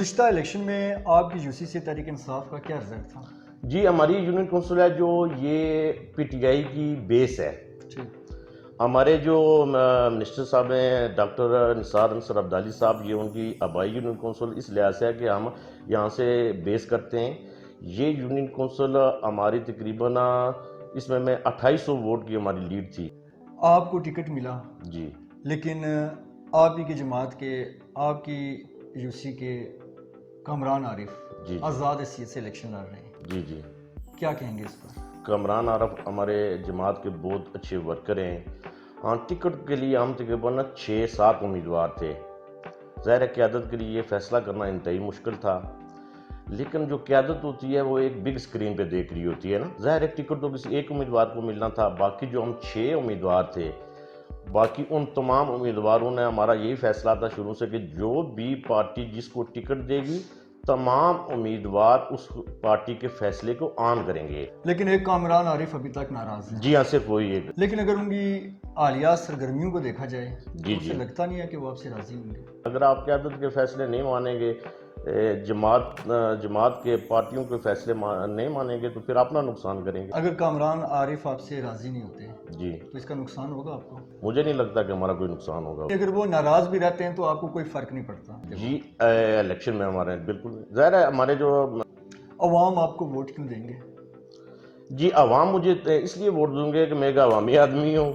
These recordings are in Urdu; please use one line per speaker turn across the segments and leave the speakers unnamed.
گزشتہ الیکشن میں آپ کی یوسی سے تحریک انصاف کا کیا رزلٹ تھا؟
جی ہماری یونین کونسل ہے جو یہ پی ٹی آئی کی بیس ہے. ہمارے جو منسٹر صاحب ہیں ڈاکٹر نثار انصر عبدالی صاحب، یہ ان کی آبائی یونین کونسل اس لحاظ سے ہے کہ ہم یہاں سے بیس کرتے ہیں. یہ یونین کونسل ہماری تقریباً اس میں 2800 ووٹ کی ہماری لیڈ تھی.
آپ کو ٹکٹ ملا
جی،
لیکن آپ ہی کی جماعت کے، آپ کی یوسی کے کامران عارف
جی
آزاد حیثیت سے الیکشن لڑ رہے ہیں،
جی
کیا کہیں گے اس پر؟
کامران عارف ہمارے جماعت کے بہت اچھے ورکر ہیں. ہاں، ٹکٹ کے لیے ہم تقریباً 6-7 امیدوار تھے. ظاہر قیادت کے لیے یہ فیصلہ کرنا انتہائی مشکل تھا، لیکن جو قیادت ہوتی ہے وہ ایک بگ سکرین پہ دیکھ رہی ہوتی ہے نا. ظاہر ٹکٹ تو کسی ایک امیدوار کو ملنا تھا، باقی جو ہم 6 امیدوار تھے، باقی ان تمام امیدواروں نے ہمارا یہی فیصلہ تھا شروع سے کہ جو بھی پارٹی جس کو ٹکٹ دے گی، تمام امیدوار اس پارٹی کے فیصلے کو عام کریں گے.
لیکن ایک کامران عارف ابھی تک ناراض ہے.
جی ہاں، صرف وہی ایک.
لیکن اگر ان کی حالیہ سرگرمیوں کو دیکھا جائے تو
جی
اسے لگتا نہیں ہے کہ وہ آپ سے راضی ہوں گے.
اگر آپ قیادت کے فیصلے نہیں مانیں گے، جماعت کے پارٹیوں کے فیصلے نہیں مانیں گے تو پھر اپنا نقصان کریں گے.
اگر کامران عارف آپ سے راضی نہیں ہوتے
جی،
تو اس کا نقصان ہوگا آپ کو؟
مجھے نہیں لگتا کہ ہمارا کوئی نقصان ہوگا.
اگر وہ ناراض بھی رہتے ہیں تو آپ کو کوئی فرق نہیں پڑتا؟
جی، الیکشن میں ہمارے بالکل ظاہر ہے ہمارے جو
عوام آپ کو ووٹ کیوں دیں گے؟
جی، عوام مجھے اس لیے ووٹ دیں گے کہ میں ایک عوامی آدمی ہوں.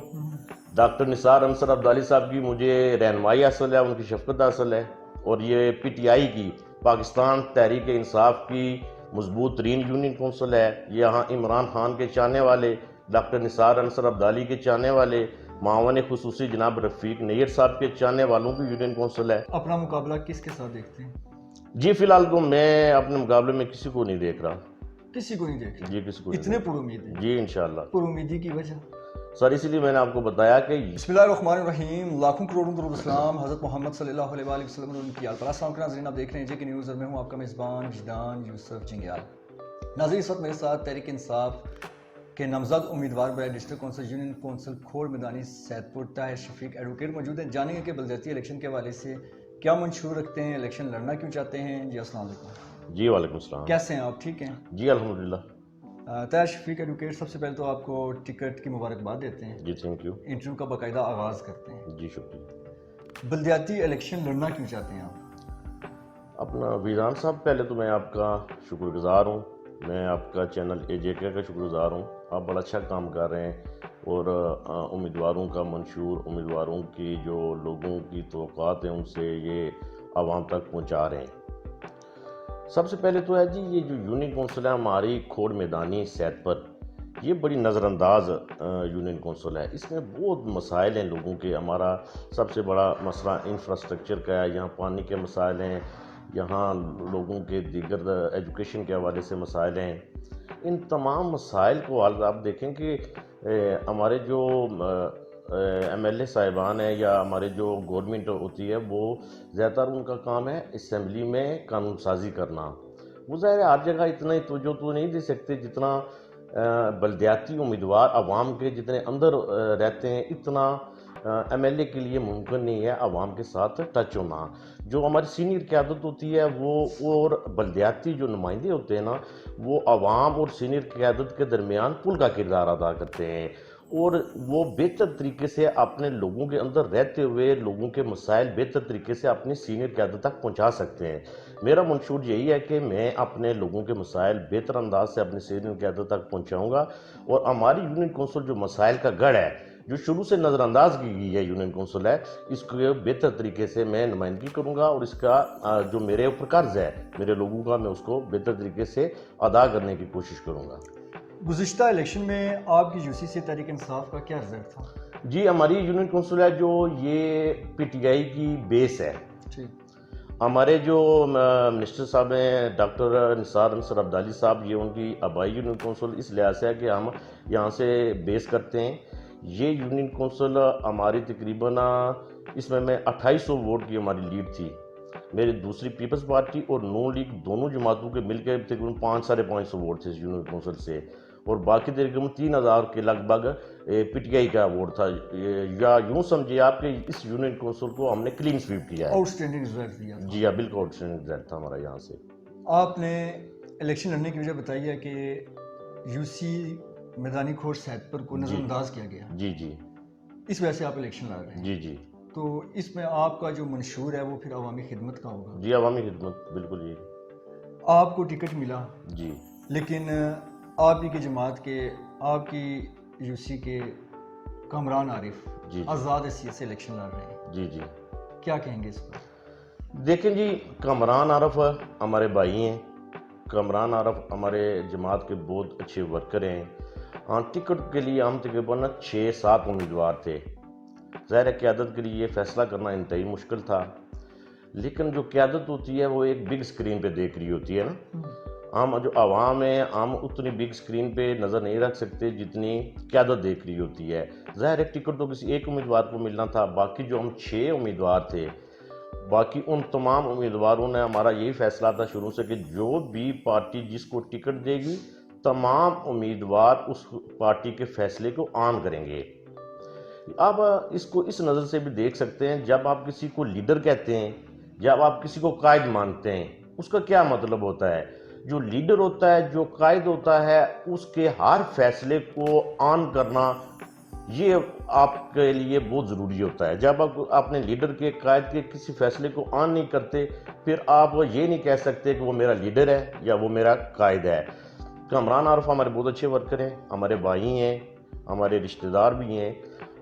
ڈاکٹر نثار انصر عبدالی صاحب کی مجھے رہنمائی حاصل ہے، ان کی شفقت حاصل ہے، اور یہ پی ٹی آئی کی پاکستان تحریک انصاف کی مضبوط ترین یونین کونسل ہے. یہاں عمران خان کے چاہنے والے، ڈاکٹر نثار انصر عبدالی کے چاہنے والے، معاون خصوصی جناب رفیق نیر صاحب کے چاہنے والوں کی یونین کونسل ہے.
اپنا مقابلہ کس کے ساتھ دیکھتے ہیں؟
جی، فی الحال تو میں اپنے مقابلے میں کسی کو نہیں دیکھ رہا.
کسی کو نہیں دیکھ رہا؟
جی، کسی کو
اتنے پر امید ہیں؟
جی انشاءاللہ.
پر امیدی کی وجہ
سر اسی لیے میں نے آپ کو بتایا کہ
بسم اللہ الرحمن الرحیم، لاکھوں کروڑوں درود اسلام حضرت محمد صلی اللہ علیہ وآلہ وسلم اور ان کی آل پر. السلام علیکم ناظرین، آپ دیکھ رہے ہیں جے کے نیوز اور میں ہوں آپ کا میزبان وجدان یوسف جنگیال. ناظرین، اس وقت میرے ساتھ تحریک انصاف کے نامزد امیدوار برائے ڈسٹرکٹ کونسل یونین کونسل کھوڑ میدانی سید پور طاہر شفیق ایڈوکیٹ موجود ہیں. جانیں گے کہ بلدیاتی الیکشن کے حوالے سے کیا منشور رکھتے ہیں، الیکشن لڑنا کیوں چاہتے ہیں. جی السلام علیکم.
جی وعلیکم السلام.
کیسے ہیں آپ؟ ٹھیک ہیں؟
جی الحمدللہ.
طاہر شفیق ایڈوکیٹ، سب سے پہلے تو آپ کو ٹکٹ کی مبارکباد دیتے ہیں.
جی تھینک یو.
انٹرویو کا باقاعدہ آغاز کرتے ہیں.
جی شکریہ.
بلدیاتی الیکشن لڑنا کیوں چاہتے ہیں آپ؟
اپنا ویران صاحب، پہلے تو میں آپ کا شکر گزار ہوں، میں آپ کا چینل اے جے کے کا شکر گزار ہوں. آپ بڑا اچھا کام کر رہے ہیں اور امیدواروں کا منشور، امیدواروں کی جو لوگوں کی توقعات ہیں ان سے یہ عوام تک پہنچا رہے ہیں. سب سے پہلے تو ہے جی، یہ جو یونین کونسل ہے ہماری کھوڑ میدانی سید پر، یہ بڑی نظر انداز یونین کونسل ہے. اس میں بہت مسائل ہیں لوگوں کے. ہمارا سب سے بڑا مسئلہ انفراسٹرکچر کا ہے. یہاں پانی کے مسائل ہیں، یہاں لوگوں کے دیگر ایجوکیشن کے حوالے سے مسائل ہیں. ان تمام مسائل کو آپ دیکھیں کہ ہمارے جو ایم ایل اے صاحبان ہیں یا ہمارے جو گورنمنٹ ہوتی ہے، وہ زیادہ تر ان کا کام ہے اسمبلی میں قانون سازی کرنا. وہ ظاہر ہے ہر جگہ اتنا ہی توجہ تو نہیں دے سکتے جتنا بلدیاتی امیدوار عوام کے جتنے اندر رہتے ہیں، اتنا ایم ایل اے کے لیے ممکن نہیں ہے عوام کے ساتھ ٹچ ہونا. جو ہماری سینئر قیادت ہوتی ہے وہ اور بلدیاتی جو نمائندے ہوتے ہیں نا، وہ عوام اور سینئر قیادت کے درمیان پل کا کردار ادا کرتے ہیں، اور وہ بہتر طریقے سے اپنے لوگوں کے اندر رہتے ہوئے لوگوں کے مسائل بہتر طریقے سے اپنی سینئر قیادت تک پہنچا سکتے ہیں. میرا منشور یہی ہے کہ میں اپنے لوگوں کے مسائل بہتر انداز سے اپنی سینئر قیادت تک پہنچاؤں گا، اور ہماری یونین کونسل جو مسائل کا گڑھ ہے، جو شروع سے نظر انداز کی گئی ہے یونین کونسل ہے، اس کو بہتر طریقے سے میں نمائندگی کروں گا، اور اس کا جو میرے اوپر قرض ہے میرے لوگوں کا، میں اس کو بہتر طریقے سے ادا کرنے کی کوشش کروں گا. گزشتہ
الیکشن میں آپ کی یوسی سے تحریک انصاف کا کیا رزلٹ تھا؟
جی ہماری یونین کونسل ہے جو یہ پی ٹی آئی کی بیس ہے. ہمارے جو منسٹر صاحب ہیں ڈاکٹر نثار انصر عبدالی صاحب، یہ ان کی آبائی یونین کونسل اس لحاظ سے ہے کہ ہم یہاں سے بیس کرتے ہیں. یہ یونین کونسل ہماری تقریباً اس میں 2800 ووٹ کی ہماری لیڈ تھی. میری دوسری پیپلز پارٹی اور نون لیگ دونوں جماعتوں کے مل کے تقریباً 500-550 ووٹ تھے اس یونین کونسل سے. اور باقی تقریباً 3000 کے لگ بھگ پی ٹی آئی کا ووٹ تھا، یا یوں سمجھیے آپ کہ اس یونین کونسل کو ہم نے کلین سویپ کیا ہے.
آؤٹ اسٹینڈنگ رزلٹ دیا تھا.
جی ہاں، بالکل آؤٹ اسٹینڈنگ رزلٹ تھا ہمارا یہاں سے.
آپ نے الیکشن لڑنے کی وجہ بتائی ہے کہ یو سی میدانی کھوڑ سیدپور کو نظر انداز کیا گیا.
جی جی
اس وجہ سے آپ الیکشن لڑ رہے ہیں.
جی جی
تو اس میں آپ کا جو منشور ہے وہ پھر عوامی خدمت کا ہوگا.
جی عوامی خدمت، بالکل. جی
آپ کو ٹکٹ ملا،
جی
لیکن آپ ہی کی جماعت کے، آپ کی یو سی کے کامران عارف
جی
آزاد حیثیت سے الیکشن لڑ رہے ہیں.
جی جی
کیا کہیں گے اس پر؟
دیکھیں جی، کامران عارف ہمارے بھائی ہیں، کامران عارف ہمارے جماعت کے بہت اچھے ورکر ہیں. ہاں، ٹکٹ کے لیے ہم تقریباً 6-7 امیدوار تھے. ظاہر قیادت کے لیے یہ فیصلہ کرنا انتہائی مشکل تھا، لیکن جو قیادت ہوتی ہے وہ ایک بگ اسکرین پہ دیکھ رہی ہوتی ہے نا. ہم جو عوام ہیں، ہم اتنی بگ اسکرین پہ نظر نہیں رکھ سکتے جتنی قیادت دیکھ رہی ہوتی ہے. ظاہر ٹکٹ تو کسی ایک امیدوار کو ملنا تھا. باقی جو ہم 6 امیدوار تھے، باقی ان تمام امیدواروں نے ہمارا یہی فیصلہ تھا شروع سے کہ جو بھی پارٹی جس کو ٹکٹ دے گی، تمام امیدوار اس پارٹی کے فیصلے کو عام کریں گے. اب اس کو اس نظر سے بھی دیکھ سکتے ہیں، جب آپ کسی کو لیڈر کہتے ہیں، جب آپ کسی کو قائد مانتے ہیں، اس کا کیا مطلب ہوتا ہے. جو لیڈر ہوتا ہے، جو قائد ہوتا ہے، اس کے ہر فیصلے کو آن کرنا یہ آپ کے لیے بہت ضروری ہوتا ہے. جب آپ اپنے لیڈر کے، قائد کے کسی فیصلے کو آن نہیں کرتے، پھر آپ یہ نہیں کہہ سکتے کہ وہ میرا لیڈر ہے یا وہ میرا قائد ہے. کامران عارف ہمارے بہت اچھے ورکر ہیں، ہمارے بھائی ہیں، ہمارے رشتہ دار بھی ہیں.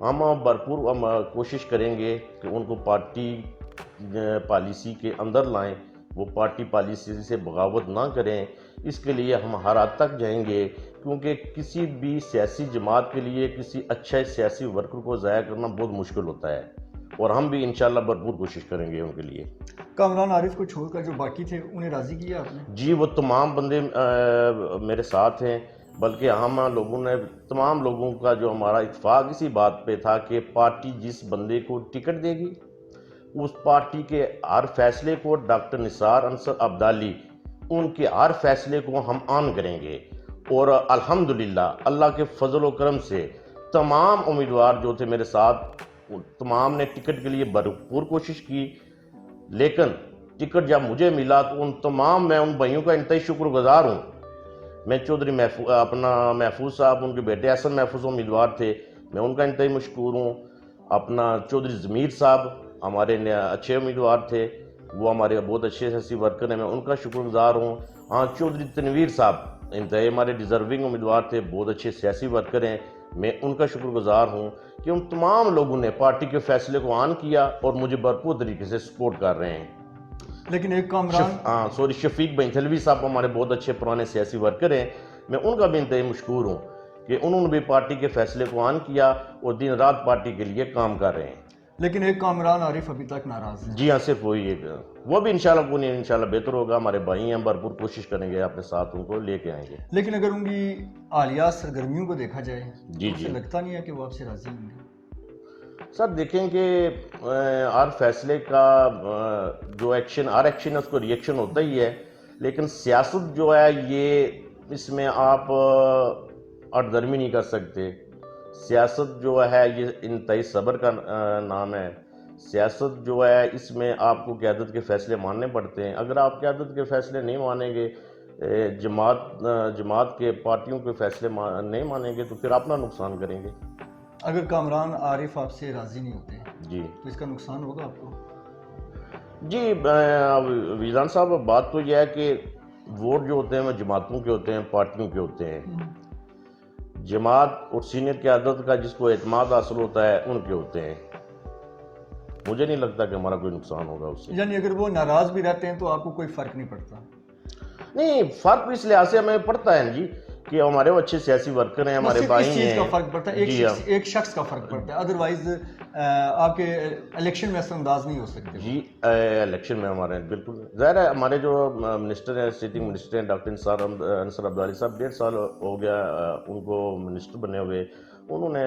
ہم بھرپور کوشش کریں گے کہ ان کو پارٹی پالیسی کے اندر لائیں، وہ پارٹی پالیسی سے بغاوت نہ کریں. اس کے لیے ہم ہر حد تک جائیں گے، کیونکہ کسی بھی سیاسی جماعت کے لیے کسی اچھے سیاسی ورکر کو ضائع کرنا بہت مشکل ہوتا ہے، اور ہم بھی انشاءاللہ بھرپور کوشش کریں گے ان کے لیے.
کامران عارف کو چھوڑ کر جو باقی تھے انہیں راضی کیا آپ نے؟
جی، وہ تمام بندے میرے ساتھ ہیں، بلکہ ہم لوگوں نے، تمام لوگوں کا جو ہمارا اتفاق اسی بات پہ تھا کہ پارٹی جس بندے کو ٹکٹ دے گی، اس پارٹی کے ہر فیصلے کو ڈاکٹر نثار انصر عبدالی، ان کے ہر فیصلے کو ہم آن کریں گے. اور الحمدللہ اللہ کے فضل و کرم سے تمام امیدوار جو تھے میرے ساتھ، تمام نے ٹکٹ کے لیے بھرپور کوشش کی. لیکن ٹکٹ جب مجھے ملا تو ان تمام، میں ان بھائیوں کا انتہائی شکر گزار ہوں. میں چودھری محفوظ صاحب، ان کے بیٹے حسن محفوظ امیدوار تھے، میں ان کا انتہائی مشکور ہوں. اپنا چودھری ضمیر صاحب ہمارے اچھے امیدوار تھے، وہ ہمارے بہت اچھے سیاسی ورکر ہیں، میں ان کا شکر گزار ہوں. ہاں، چودھری تنویر صاحب انتہائی ہمارے ڈیزرونگ امیدوار تھے، بہت اچھے سیاسی ورکر ہیں، میں ان کا شکر گزار ہوں کہ ان تمام لوگوں نے پارٹی کے فیصلے کو آن کیا اور مجھے بھرپور طریقے سے سپورٹ کر رہے ہیں.
لیکن ایک کامران
شفیق بن تھلوی صاحب ہمارے بہت اچھے پرانے سیاسی ورکر ہیں، میں ان کا بھی انتہائی مشکور ہوں کہ انہوں نے بھی پارٹی کے فیصلے کو آن کیا اور دن رات پارٹی کے لیے کام کر رہے ہیں.
لیکن ایک کامران عارف ابھی تک ناراض ہے.
جی ہاں، صرف وہی ایک، وہ بھی انشاءاللہ بہتر ہوگا. ہمارے بھائی ہیں، بھرپور کوشش کریں گے، اپنے ساتھ ان کو لے کے آئیں گے.
لیکن اگر ان کی حالیہ سرگرمیوں کو دیکھا جائے
جی
تو اسے لگتا نہیں ہے کہ وہ آپ سے راضی ہوں گے.
سر دیکھیں کہ ہر فیصلے کا جو ایکشن، ہر ایکشن ہے اس کو ریئیکشن ہوتا ہی ہے، لیکن سیاست جو ہے یہ، اس میں آپ اٹ درمی نہیں کر سکتے. سیاست جو ہے یہ انتہائی صبر کا نام ہے. سیاست جو ہے اس میں آپ کو قیادت کے فیصلے ماننے پڑتے ہیں. اگر آپ قیادت کے فیصلے نہیں مانیں گے، جماعت کے، پارٹیوں کے فیصلے نہیں مانیں گے، تو پھر اپنا نقصان کریں گے.
اگر کامران عارف آپ سے راضی نہیں ہوتے
جی
تو اس کا نقصان ہوگا آپ کو؟
جی ویزان صاحب، بات تو یہ ہے کہ ووٹ جو ہوتے ہیں وہ جماعتوں کے ہوتے ہیں، پارٹیوں کے ہوتے ہیں. جماعت اور سینئر قیادت کا جس کو اعتماد حاصل ہوتا ہے ان کے ہوتے ہیں. مجھے نہیں لگتا کہ ہمارا کوئی نقصان ہوگا اس سے.
یعنی اگر وہ ناراض بھی رہتے ہیں تو آپ کو کوئی فرق نہیں پڑتا؟
نہیں، فرق اس لحاظ سے ہمیں پڑتا ہے جی کہ ہمارے وہ اچھے سیاسی ورکر ہیں، ہمارے بھائی ہیں.
اس چیز کا فرق پڑتا ہے،
جی ہاں،
ایک شخص کا فرق پڑتا ہے، ادروائز آپ کے الیکشن میں اثر انداز نہیں ہو سکتے.
جی الیکشن میں ہمارے بالکل ظاہر ہے، ہمارے جو منسٹر ہیں، سٹنگ منسٹر ہیں، ڈاکٹر نثار انصر عبدالی صاحب، 1.5 سال ہو گیا ان کو منسٹر بنے ہوئے. انہوں نے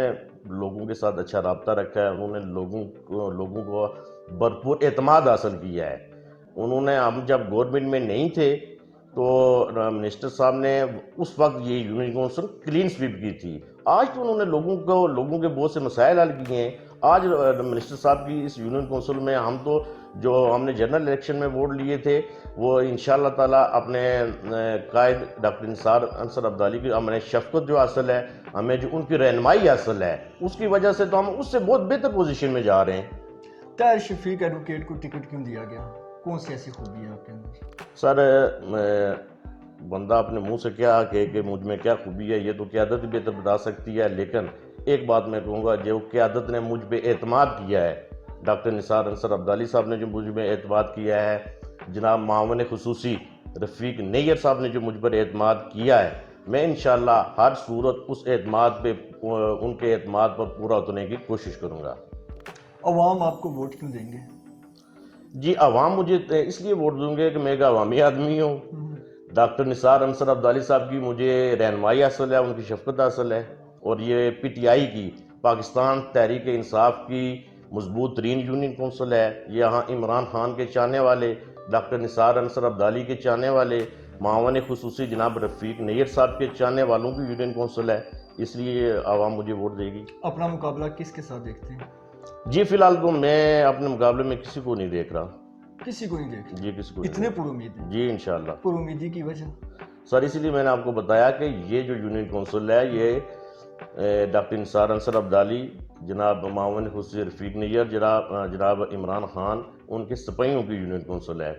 لوگوں کے ساتھ اچھا رابطہ رکھا ہے، انہوں نے لوگوں کو بھرپور اعتماد حاصل کیا ہے. انہوں نے، ہم جب گورنمنٹ میں نہیں تھے تو منسٹر صاحب نے اس وقت یہ یونین کونسل کلین سویپ کی تھی. آج تو انہوں نے لوگوں کے بہت سے مسائل حل کیے ہیں. آج منسٹر صاحب کی اس یونین کونسل میں ہم نے جنرل الیکشن میں ووٹ لیے تھے، وہ انشاءاللہ تعالیٰ اپنے قائد ڈاکٹر نثار انصر عبدالی کی ہمیں شفقت جو حاصل ہے، ہمیں جو ان کی رہنمائی حاصل ہے، اس کی وجہ سے تو ہم اس سے بہت بہتر پوزیشن میں جا رہے ہیں.
طاہر شفیق ایڈوکیٹ کو ٹکٹ کیوں دیا گیا؟ کون سی ایسی خوبی ہے آپ کے اندر؟
سر، بندہ اپنے منہ سے کیا کہے کہ مجھ میں کیا خوبی ہے، یہ تو قیادت ہی بہتر بتا سکتی ہے. لیکن ایک بات میں کہوں گا، جو قیادت نے مجھ پہ اعتماد کیا ہے، ڈاکٹر نثار انصر عبدالی صاحب نے جو مجھ میں اعتماد کیا ہے، جناب معاون خصوصی رفیق نیئر صاحب نے جو مجھ پر اعتماد کیا ہے، میں انشاءاللہ ہر صورت اس اعتماد پہ ان کے اعتماد پر پورا اترنے کی کوشش کروں گا.
عوام آپ کو ووٹ کیوں دیں گے؟
جی، عوام مجھے اس لیے ووٹ دیں گے کہ میں ایک عوامی آدمی ہوں. ڈاکٹر نثار انصر عبدالی صاحب کی مجھے رہنمائی حاصل ہے، ان کی شفقت حاصل ہے، اور یہ پی ٹی آئی کی، پاکستان تحریک انصاف کی مضبوط ترین یونین کونسل ہے. یہاں عمران خان کے چاہنے والے، ڈاکٹر نثار انصر عبدالی کے چاہنے والے، معاون خصوصی جناب رفیق نیئر صاحب کے چاہنے والوں کی یونین کونسل ہے. اس لیے عوام مجھے ووٹ دے گی.
اپنا مقابلہ کس کے ساتھ دیکھتے ہیں؟
جی، فی الحال تو میں اپنے مقابلے میں کسی کو نہیں دیکھ رہا.
کسی کو نہیں دیکھتے؟
جی، کسی کو نہیں.
اتنے پر امید ہیں؟
جی انشاءاللہ.
پر امیدی کی وجہ؟
سر، اسی لیے میں نے آپ کو بتایا کہ یہ جو یونین کونسل ہے، یہ ڈاکٹر نثار انصر عبدالی، جناب معاون خصوصی رفیق نیئر، جناب عمران خان، ان کے سپاہیوں کی یونین کونسل ہے.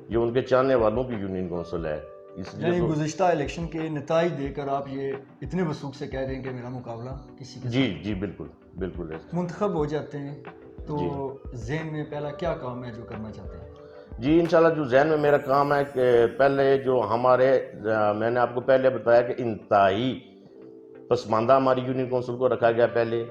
یہ ان کے چاہنے والوں کی یونین کونسل ہے. اس لیے
یعنی گزشتہ الیکشن کے نتائج دے کر آپ یہ اتنے وثوق سے کہہ رہے ہیں کہ میرا مقابلہ کسی کے
جی جی بالکل بالکل ہے.
منتخب ہو جاتے ہیں تو ذہن میں پہلا کیا کام ہے جو کرنا چاہتے ہیں؟
جی انشاءاللہ جو ذہن میں میرا کام ہے کہ پہلے جو میں نے آپ کو پہلے بتایا کہ انتہائی پسماندہ ہماری یونین کونسل کو رکھا گیا. پہلے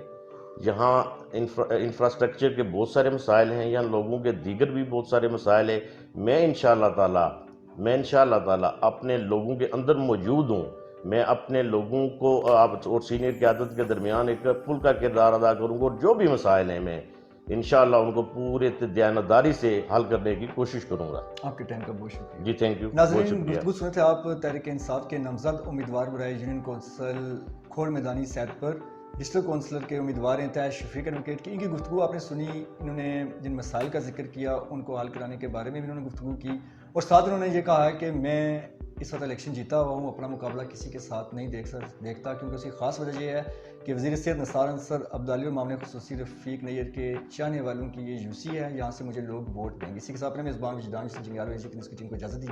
یہاں انفراسٹرکچر کے بہت سارے مسائل ہیں، یہاں لوگوں کے دیگر بھی بہت سارے مسائل ہیں. میں انشاءاللہ تعالیٰ اپنے لوگوں کے اندر موجود ہوں. میں اپنے لوگوں کو اور سینئر قیادت کے درمیان ایک پل کا کردار ادا کروں گا، اور جو بھی مسائل ہیں میں انشاءاللہ ان کو پورے دیانتداری سے حل کرنے کی کوشش کروں گا.
آپ کے ٹائم کا بہت شکریہ.
جی تھینک یو.
ناظرین، گفتگو سنے تھے آپ تحریک انصاف کے نامزد امیدوار برائے یونین کونسل کھوڑ میدانی صحت پر ڈسٹرکٹ کونسلر کے امیدوار ہیں طاہر شفیق ایڈوکیٹ کی. ان کی گفتگو آپ نے سنی. انہوں نے جن مسائل کا ذکر کیا ان کو حل کرانے کے بارے میں بھی انہوں نے گفتگو کی، اور ساتھ انہوں نے یہ کہا ہے کہ میں اس وقت الیکشن جیتا ہوا ہوں، اپنا مقابلہ کسی کے ساتھ نہیں دیکھتا، کیونکہ اس کی خاص وجہ یہ ہے کہ وزیر صحت نثار انصر عبدالی اور معاون خصوصی رفیق نیئر کے چاہنے والوں کی یہ یو سی ہے، یہاں سے مجھے لوگ ووٹ دیں گے. اسی کے ساتھ اپنے میزبان وجدان جنگیال کو اجازت دیجیے.